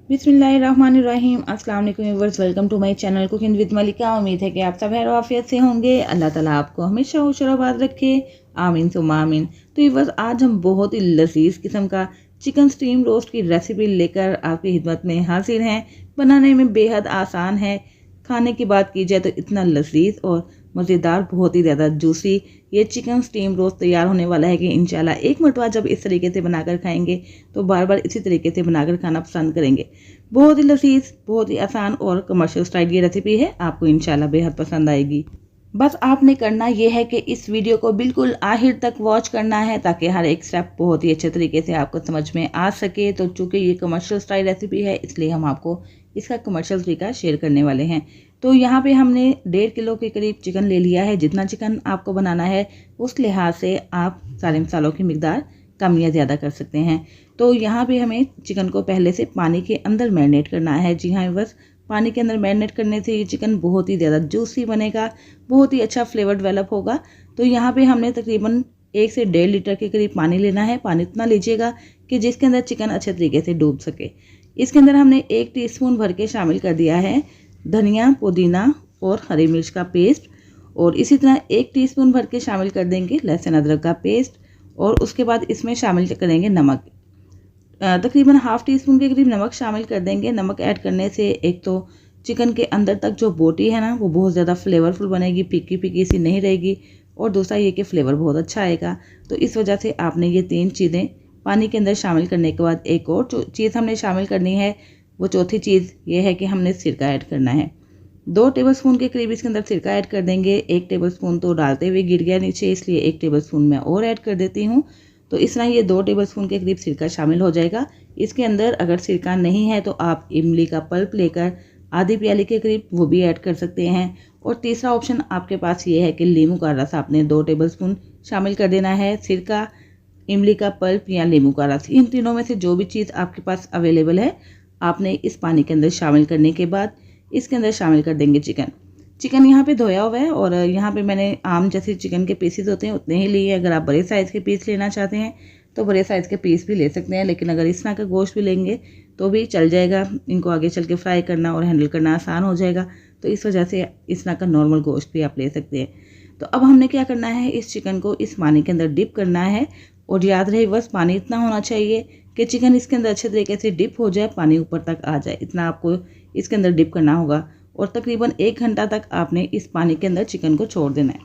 बिस्मिल्लाहिर्रहमानिर्रहीम। अस्सलाम वालेकुम viewers, welcome to my channel cooking with Malika. उम्मीद है कि आप सब खैर आफियत से होंगे। अल्लाह ताला आपको हमेशा खुश और आबाद रखे, आमीन सुम्मा आमीन। तो व्यूअर्स, आज हम बहुत ही लजीज किस्म का चिकन स्टीम रोस्ट की रेसिपी लेकर आपकी खिदमत में हाजिर हैं। बनाने में बेहद आसान है, खाने की बात की जाए तो इतना लजीज और मज़ेदार, बहुत ही ज़्यादा जूसी ये चिकन स्टीम रोस्ट तैयार होने वाला है कि इंशाल्लाह एक मरतबा जब इस तरीके से बनाकर खाएंगे तो बार बार इसी तरीके से बनाकर खाना पसंद करेंगे। बहुत ही लजीज, बहुत ही आसान और कमर्शियल स्टाइल ये रेसिपी है, आपको इंशाल्लाह बेहद पसंद आएगी। बस आपने करना ये है कि इस वीडियो को बिल्कुल आखिर तक वॉच करना है ताकि हर एक स्टेप बहुत ही अच्छे तरीके से आपको समझ में आ सके। तो चूँकि ये कमर्शियल स्टाइल रेसिपी है, इसलिए हम आपको इसका कमर्शियल तरीका शेयर करने वाले हैं। तो यहाँ पे हमने 1.5 किलो के करीब चिकन ले लिया है। जितना चिकन आपको बनाना है उस लिहाज से आप सारे मसालों की मिकदार कम या ज़्यादा कर सकते हैं। तो यहाँ पे हमें चिकन को पहले से पानी के अंदर मैरिनेट करना है। जी हाँ, बस पानी के अंदर मैरिनेट करने से ये चिकन बहुत ही ज़्यादा जूसी बनेगा, बहुत ही अच्छा फ्लेवर डेवलप होगा। तो यहाँ पे हमने तकरीबन 1 से 1.5 लीटर के करीब पानी लेना है। पानी इतना लीजिएगा कि जिसके अंदर चिकन अच्छे तरीके से डूब सके। इसके अंदर हमने 1 टीस्पून भर के शामिल कर दिया है धनिया, पुदीना और हरी मिर्च का पेस्ट, और इसी तरह 1 टीस्पून भर के शामिल कर देंगे लहसुन अदरक का पेस्ट, और उसके बाद इसमें शामिल करेंगे नमक। तकरीबन हाफ टी स्पून के करीब नमक शामिल कर देंगे। नमक ऐड करने से एक तो चिकन के अंदर तक जो बोटी है ना, वो बहुत ज़्यादा फ्लेवरफुल बनेगी, फीकी फीकी सी नहीं रहेगी, और दूसरा ये कि फ्लेवर बहुत अच्छा आएगा। तो इस वजह से आपने ये 3 चीज़ें पानी के अंदर शामिल करने के बाद एक और चीज़ हमने शामिल करनी है। वो चौथी चीज़ ये है कि हमने सिरका ऐड करना है। 2 टेबलस्पून के करीब इसके अंदर सिरका ऐड कर देंगे। 1 टेबलस्पून तो डालते हुए गिर गया नीचे, इसलिए 1 टेबलस्पून मैं और ऐड कर देती हूँ। तो इस तरह ये 2 टेबलस्पून के करीब सिरका शामिल हो जाएगा। इसके अंदर अगर सिरका नहीं है तो आप इमली का पल्प लेकर आधी प्याली के करीब वो भी ऐड कर सकते हैं। और तीसरा ऑप्शन आपके पास ये है कि नींबू का रस आपने 2 टेबलस्पून शामिल कर देना है। सिरका, इमली का पल्प या नींबू का रस, इन तीनों में से जो भी चीज़ आपके पास अवेलेबल है आपने इस पानी के अंदर शामिल करने के बाद इसके अंदर शामिल कर देंगे चिकन यहाँ पे धोया हुआ है, और यहाँ पे मैंने आम जैसे चिकन के पीसेस होते हैं उतने ही लिए। अगर आप बड़े साइज़ के पीस लेना चाहते हैं तो बड़े साइज़ के पीस भी ले सकते हैं, लेकिन अगर इस तरह का गोश्त भी लेंगे तो भी चल जाएगा। इनको आगे चल के फ्राई करना और हैंडल करना आसान हो जाएगा, तो इस वजह से इस तरह का नॉर्मल गोश्त भी आप ले सकते हैं। तो अब हमने क्या करना है, इस चिकन को इस पानी के अंदर डिप करना है। और याद रहे, बस पानी इतना होना चाहिए कि चिकन इसके अंदर अच्छे तरीके से डिप हो जाए, पानी ऊपर तक आ जाए, इतना आपको इसके अंदर डिप करना होगा। और तकरीबन 1 घंटा तक आपने इस पानी के अंदर चिकन को छोड़ देना है,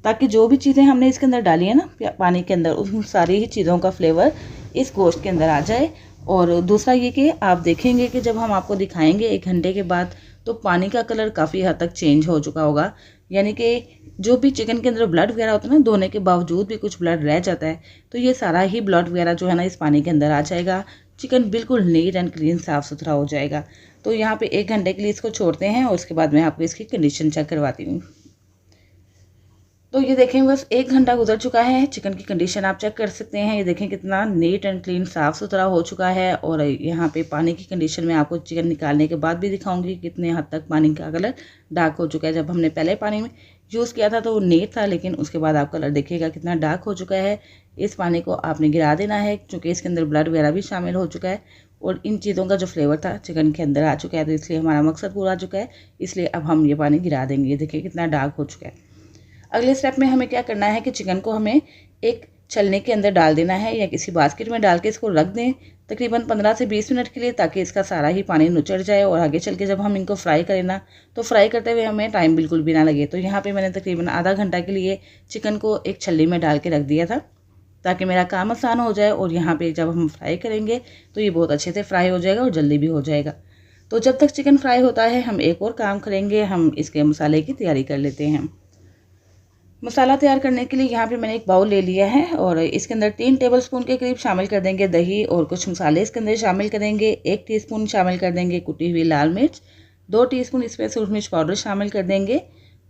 ताकि जो भी चीज़ें हमने इसके अंदर डाली है ना पानी के अंदर, उन सारी ही चीज़ों का फ्लेवर इस गोश्त के अंदर आ जाए। और दूसरा ये कि आप देखेंगे कि जब हम आपको दिखाएंगे 1 घंटे के बाद, तो पानी का कलर काफ़ी हद तक चेंज हो चुका होगा। यानी कि जो भी चिकन के अंदर ब्लड वगैरह होता है ना, धोने के बावजूद भी कुछ ब्लड रह जाता है, तो ये सारा ही ब्लड वगैरह जो है ना इस पानी के अंदर आ जाएगा। चिकन बिल्कुल नीट एंड क्लीन, साफ़ सुथरा हो जाएगा। तो यहाँ पे 1 घंटे के लिए इसको छोड़ते हैं, और उसके बाद मैं आपको इसकी कंडीशन चेक करवाती हूँ। तो ये देखें, बस 1 घंटा गुजर चुका है। चिकन की कंडीशन आप चेक कर सकते हैं। ये देखें कितना नीट एंड क्लीन, साफ़ सुथरा हो चुका है। और यहाँ पे पानी की कंडीशन में आपको चिकन निकालने के बाद भी दिखाऊंगी कितने हद तक पानी का कलर डार्क हो चुका है। जब हमने पहले पानी में यूज़ किया था तो वो नीट था, लेकिन उसके बाद आप कलर देखिएगा कितना डार्क हो चुका है। इस पानी को आपने गिरा देना है, क्योंकि इसके अंदर ब्लड वगैरह भी शामिल हो चुका है, और इन चीज़ों का जो फ्लेवर था चिकन के अंदर आ चुका है। तो इसलिए हमारा मकसद पूरा आ चुका है, इसलिए अब हम ये पानी गिरा देंगे। ये देखिए कितना डार्क हो चुका है। अगले स्टेप में हमें क्या करना है कि चिकन को हमें एक छलनी के अंदर डाल देना है, या किसी बास्केट में डाल के इसको रख दें तकरीबन 15 से 20 मिनट के लिए, ताकि इसका सारा ही पानी नुचड़ जाए। और आगे चल के जब हम इनको फ्राई करें ना, तो फ्राई करते हुए हमें टाइम बिल्कुल भी ना लगे। तो यहाँ पे मैंने तकरीबन आधा घंटा के लिए चिकन को एक छल्ली में डाल के रख दिया था, ताकि मेरा काम आसान हो जाए। और यहाँ पे जब हम फ्राई करेंगे तो ये बहुत अच्छे से फ्राई हो जाएगा और जल्दी भी हो जाएगा। तो जब तक चिकन फ्राई होता है हम एक और काम करेंगे, हम इसके मसाले की तैयारी कर लेते हैं। मसाला तैयार करने के लिए यहाँ पे मैंने एक बाउल ले लिया है, और इसके अंदर 3 टेबलस्पून के करीब शामिल कर देंगे दही, और कुछ मसाले इसके अंदर शामिल करेंगे। 1 टीस्पून शामिल कर देंगे कुटी हुई लाल मिर्च, 2 टीस्पून इसमें सूरज मिर्च पाउडर शामिल कर देंगे,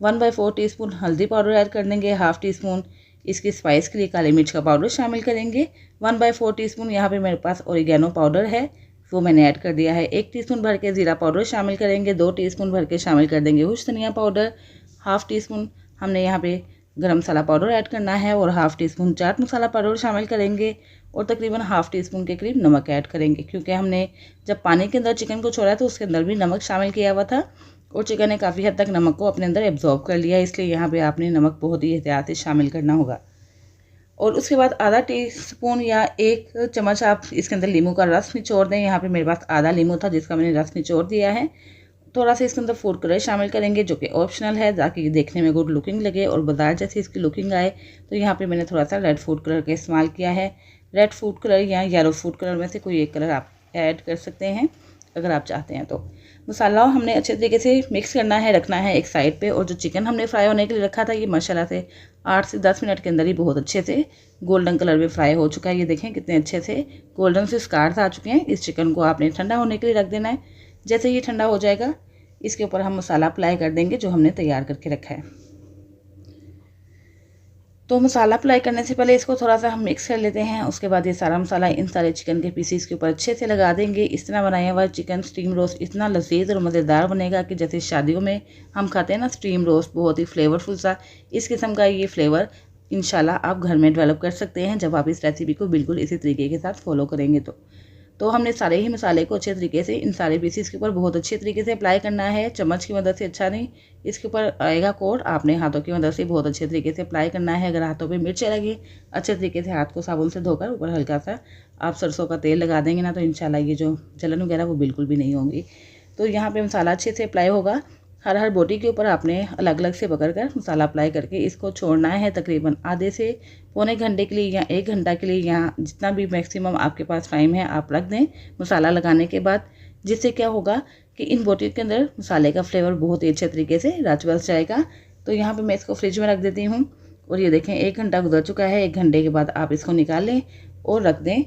1/4 टीस्पून हल्दी पाउडर ऐड कर देंगे, हाफ टी स्पून इसकी स्पाइस के लिए काली मिर्च का पाउडर शामिल करेंगे, 1/4 टीस्पून यहाँ पे मेरे पास ओरिगेनो पाउडर है, वो मैंने ऐड कर दिया है। 1 टीस्पून भर के ज़ीरा पाउडर शामिल करेंगे, 2 टीस्पून भर के शामिल कर देंगे हुश धनिया पाउडर, हाफ टी स्पून हमने यहाँ पे गरम मसाला पाउडर ऐड करना है, और half tea spoon chaat masala powder शामिल करेंगे, और तकरीबन हाफ़ टी स्पून के करीब नमक ऐड करेंगे, क्योंकि हमने जब पानी के अंदर चिकन को छोड़ा तो उसके अंदर भी नमक शामिल किया हुआ था और चिकन ने काफ़ी हद तक नमक को अपने अंदर एब्जॉर्ब कर लिया, इसलिए यहाँ पे आपने नमक बहुत ही एहतियात से शामिल करना होगा। और उसके बाद आधा टीस्पून या 1 चम्मच आप इसके अंदर नींबू का रस निचोड़ दें। यहाँ पे मेरे पास आधा नींबू था जिसका मैंने रस निचोड़ दिया है। थोड़ा सा इसके अंदर फूड कलर शामिल करेंगे जो कि ऑप्शनल है, ताकि देखने में गुड लुकिंग लगे और बाजार जैसी इसकी लुकिंग आए। तो यहाँ पे मैंने थोड़ा सा रेड फूड कलर का इस्तेमाल किया है। रेड फूड कलर या येलो फूड कलर में से कोई एक कलर आप ऐड कर सकते हैं अगर आप चाहते हैं तो। मसाला हमने अच्छे तरीके से मिक्स करना है, रखना है एक साइड पे। और जो चिकन हमने फ्राई होने के लिए रखा था ये माशाल्लाह से 8 से 10 मिनट के अंदर ही बहुत अच्छे से गोल्डन कलर में फ्राई हो चुका है। ये देखें कितने अच्छे से गोल्डन से स्कार्स आ चुके हैं। इस चिकन को आपने ठंडा होने के लिए रख देना है। जैसे ये ठंडा हो जाएगा इसके ऊपर हम मसाला अप्लाई कर देंगे जो हमने तैयार करके रखा है। तो मसाला अप्लाई करने से पहले इसको थोड़ा सा हम मिक्स कर लेते हैं। उसके बाद ये सारा मसाला इन सारे चिकन के पीसीस के ऊपर अच्छे से लगा देंगे। इस तरह बनाया हुआ चिकन स्टीम रोस्ट इतना लजीज और मज़ेदार बनेगा कि जैसे शादियों में हम खाते हैं ना स्टीम रोस्ट, बहुत ही फ्लेवरफुल सा इस किस्म का ये फ्लेवर इंशाल्लाह आप घर में डेवलप कर सकते हैं जब आप इस रेसिपी को बिल्कुल इसी तरीके के साथ फॉलो करेंगे। तो हमने सारे ही मसाले को अच्छे तरीके से इन सारे पीसीस के ऊपर बहुत अच्छे तरीके से अप्लाई करना है। चम्मच की मदद से अच्छा नहीं, इसके ऊपर आएगा कोट, आपने हाथों की मदद से बहुत अच्छे तरीके से अप्लाई करना है। अगर हाथों पे मिर्च लगे अच्छे तरीके से हाथ को साबुन से धोकर ऊपर हल्का सा आप सरसों का तेल लगा देंगे ना तो इंशाल्लाह ये जो जलन वगैरह वो बिल्कुल भी नहीं होगी। तो यहाँ पे मसाला अच्छे से अप्लाई होगा। हर बोटी के ऊपर आपने अलग अलग से पकड़कर मसाला अप्लाई करके इसको छोड़ना है तकरीबन आधे से पौने घंटे के लिए या 1 घंटा के लिए, या जितना भी मैक्सिमम आपके पास टाइम है आप रख दें मसाला लगाने के बाद। जिससे क्या होगा कि इन बोटी के अंदर मसाले का फ्लेवर बहुत ही अच्छे तरीके से रच बस जाएगा। तो यहाँ पे मैं इसको फ्रिज में रख देती हूँ और ये देखें 1 घंटा गुजर चुका है। 1 घंटे के बाद आप इसको निकाल लें और रख दें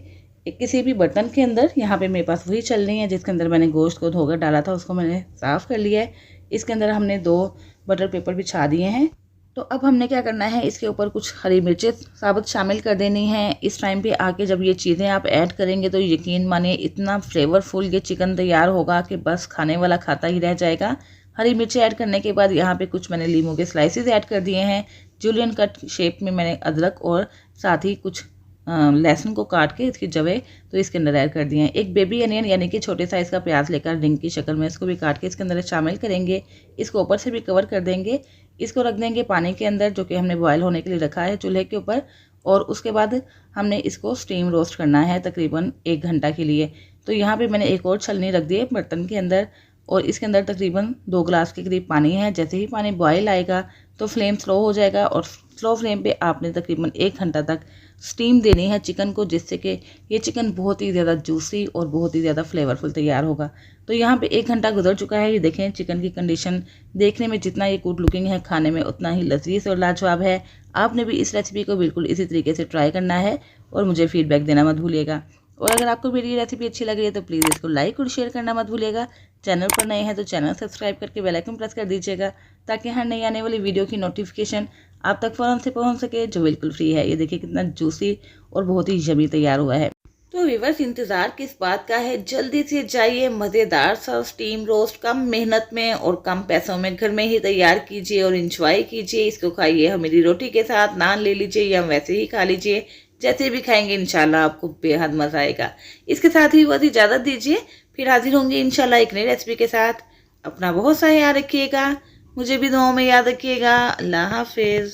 किसी भी बर्तन के अंदर। यहाँ पे मेरे पास वही चल रही है जिसके अंदर मैंने गोश्त को धोकर डाला था, उसको मैंने साफ़ कर लिया है। इसके अंदर हमने 2 बटर पेपर बिछा दिए हैं। तो अब हमने क्या करना है, इसके ऊपर कुछ हरी मिर्चें साबुत शामिल कर देनी है। इस टाइम पे आके जब ये चीज़ें आप ऐड करेंगे तो यकीन मानिए इतना फ्लेवरफुल ये चिकन तैयार होगा कि बस खाने वाला खाता ही रह जाएगा। हरी मिर्चें ऐड करने के बाद यहाँ पे कुछ मैंने लीमू के स्लाइसेस ऐड कर दिए हैं। जूलियन कट शेप में मैंने अदरक और साथ ही कुछ लहसुन को काट के इसकी जवे तो इसके अंदर ऐड कर दिए हैं। एक बेबी अनियन यानी कि छोटे साइज़ का प्याज लेकर रिंग की शक्ल में इसको भी काट के इसके अंदर शामिल करेंगे। इसको ऊपर से भी कवर कर देंगे। इसको रख देंगे पानी के अंदर जो कि हमने बॉयल होने के लिए रखा है चूल्हे के ऊपर। और उसके बाद हमने इसको स्टीम रोस्ट करना है तकरीबन 1 घंटा के लिए। तो यहाँ पर मैंने एक और छलनी रख दी है बर्तन के अंदर और इसके अंदर तकरीबन 2 गिलास के करीब पानी है। जैसे ही पानी बॉयल आएगा तो फ्लेम स्लो हो जाएगा और स्लो फ्लेम पे आपने तकरीबन 1 घंटा तक स्टीम देनी है चिकन को, जिससे कि ये चिकन बहुत ही ज़्यादा जूसी और बहुत ही ज़्यादा फ्लेवरफुल तैयार होगा। तो यहाँ पे 1 घंटा गुजर चुका है। ये देखें चिकन की कंडीशन देखने में जितना ये गुड लुकिंग है, खाने में उतना ही लजीज और लाजवाब है। आपने भी इस रेसिपी को बिल्कुल इसी तरीके से ट्राई करना है और मुझे फीडबैक देना मत भूलिएगा। और अगर आपको मेरी ये रेसिपी अच्छी लग रही है तो प्लीज़ इसको लाइक और शेयर करना मत भूलिएगा। चैनल पर नए हैं तो चैनल सब्सक्राइब करके बेल आइकन प्रेस कर दीजिएगा ताकि हर नई आने वाली वीडियो की नोटिफिकेशन आप तक फ़ौरन से पहुंच सके, जो बिल्कुल फ्री है। ये देखिए कितना जूसी और बहुत ही यम्मी तैयार हुआ है। तो व्यूअर्स इंतज़ार किस बात का है, जल्दी से जाइए मज़ेदार सा स्टीम रोस्ट कम मेहनत में और कम पैसों में घर में ही तैयार कीजिए और इंजॉय कीजिए। इसको खाइए हमारी रोटी के साथ, नान ले लीजिए या वैसे ही खा लीजिए, जैसे भी खाएंगे इंशाल्लाह आपको बेहद मज़ा आएगा। इसके साथ ही बहुत इजाज़त दीजिए, फिर हाजिर होंगे इंशाल्लाह एक नई रेसिपी के साथ। अपना बहुत सा याद रखिएगा, मुझे भी दुआओं में याद रखिएगा। अल्लाह हाफिज़।